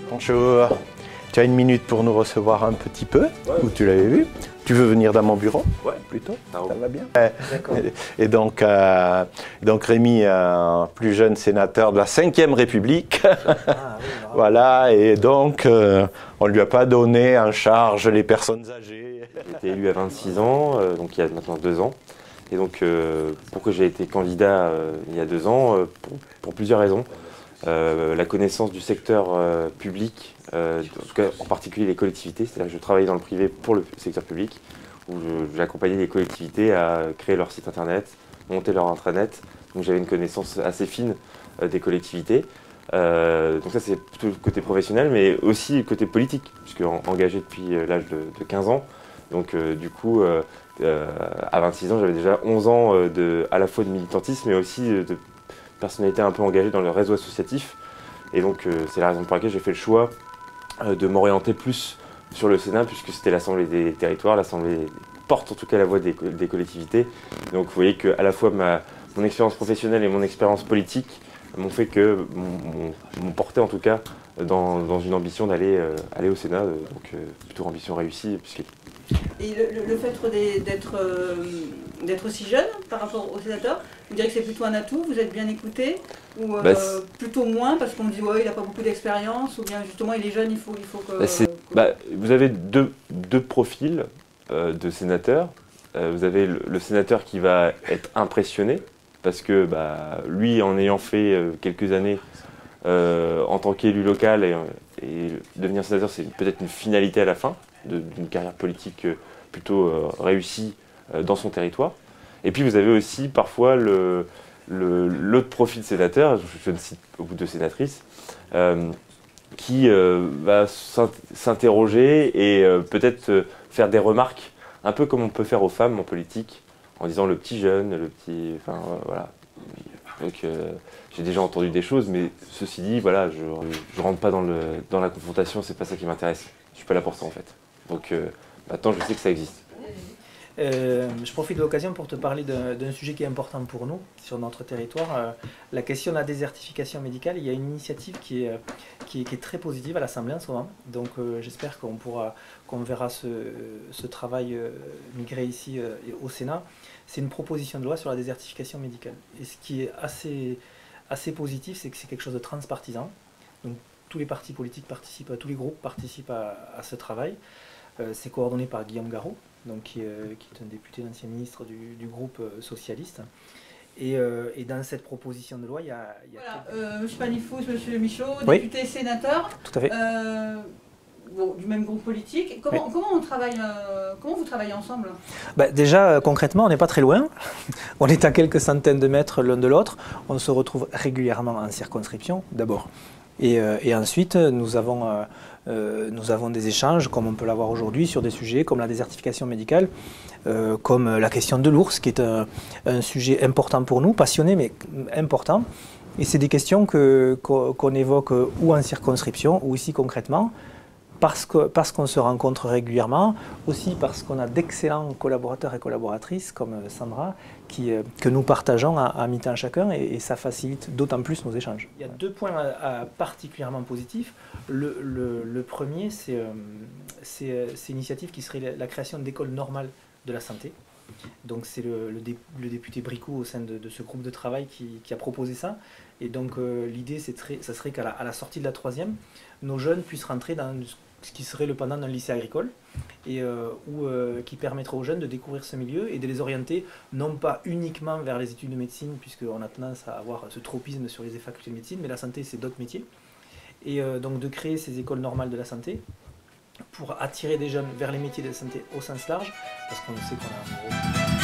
Bonjour. Tu as une minute pour nous recevoir un petit peu, ou tu l'avais vu? Tu veux venir dans mon bureau? Ouais. Plutôt? Ça va bien? D'accord. Et donc Rémi, un plus jeune sénateur de la 5e République. Ah, oui, voilà, et donc on ne lui a pas donné en charge les personnes âgées. J'ai été élu à 26 ans, donc il y a maintenant 2 ans. Et donc pourquoi j'ai été candidat il y a 2 ans? Pour plusieurs raisons. La connaissance du secteur public, en tout cas en particulier les collectivités, c'est-à-dire que je travaillais dans le privé pour le secteur public, où j'accompagnais les collectivités à créer leur site internet, monter leur intranet, donc j'avais une connaissance assez fine des collectivités. Donc ça c'est plutôt le côté professionnel, mais aussi le côté politique, puisque engagé depuis l'âge de 15 ans, donc du coup à 26 ans j'avais déjà 11 ans à la fois de militantisme, mais aussi de personnalité un peu engagée dans le réseau associatif. Et donc c'est la raison pour laquelle j'ai fait le choix de m'orienter plus sur le Sénat, puisque c'était l'Assemblée des territoires, l'Assemblée porte en tout cas la voix des collectivités. Donc vous voyez qu'à la fois mon expérience professionnelle et mon expérience politique m'ont fait que, m'ont porté en tout cas dans une ambition d'aller au Sénat, donc plutôt ambition réussie. Et le fait d'être aussi jeune par rapport aux sénateurs, vous direz que c'est plutôt un atout, vous êtes bien écouté, ou plutôt moins parce qu'on me dit ouais, il n'a pas beaucoup d'expérience, ou bien justement il est jeune, il faut que... Vous avez deux profils de sénateurs. Vous avez le sénateur qui va être impressionné, parce que lui, en ayant fait quelques années en tant qu'élu local, et devenir sénateur, c'est peut-être une finalité à la fin d'une carrière politique plutôt réussie dans son territoire. Et puis vous avez aussi parfois l'autre profil de sénateur, je ne cite beaucoup de sénatrices, qui va s'interroger et peut-être faire des remarques, un peu comme on peut faire aux femmes en politique, en disant le petit jeune, le petit... Enfin voilà. Donc j'ai déjà entendu des choses, mais ceci dit, voilà, je rentre pas dans la confrontation, c'est pas ça qui m'intéresse. Je suis pas là pour ça en fait. Donc maintenant je sais que ça existe. Je profite de l'occasion pour te parler d'un sujet qui est important pour nous sur notre territoire, la question de la désertification médicale. Il y a une initiative qui est très positive à l'Assemblée en ce moment, donc j'espère qu'on verra ce travail migrer ici au Sénat. C'est une proposition de loi sur la désertification médicale. Et ce qui est assez positif, c'est que c'est quelque chose de transpartisan. Donc tous les partis politiques participent, tous les groupes participent à ce travail. C'est coordonné par Guillaume Garot, donc qui est un député, l'ancien ministre du groupe socialiste. Et dans cette proposition de loi, il y a voilà, M. Panifous, M. Michaud, oui, député, sénateur, tout à fait. Du même groupe politique. Comment vous travaillez ensemble? Déjà, concrètement, on n'est pas très loin. On est à quelques centaines de mètres l'un de l'autre. On se retrouve régulièrement en circonscription, d'abord. Et ensuite, nous avons des échanges, comme on peut l'avoir aujourd'hui, sur des sujets comme la désertification médicale, comme la question de l'ours, qui est un sujet important pour nous, passionné, mais important. Et c'est des questions qu'on évoque ou en circonscription, ou ici concrètement, parce qu'on se rencontre régulièrement, aussi parce qu'on a d'excellents collaborateurs et collaboratrices, comme Sandra, que nous partageons à mi-temps chacun, et ça facilite d'autant plus nos échanges. Il y a deux points particulièrement positifs. Le premier, c'est une initiative qui serait la création d'écoles normales de la santé. Donc c'est le député Bricou au sein de ce groupe de travail qui a proposé ça. Et donc l'idée, ça serait qu'à la sortie de la 3e, nos jeunes puissent rentrer dans ce qui serait le pendant d'un lycée agricole, et qui permettrait aux jeunes de découvrir ce milieu et de les orienter non pas uniquement vers les études de médecine, puisqu'on a tendance à avoir ce tropisme sur les facultés de médecine, mais la santé c'est d'autres métiers, et donc de créer ces écoles normales de la santé pour attirer des jeunes vers les métiers de la santé au sens large, parce qu'on sait qu'on a un gros...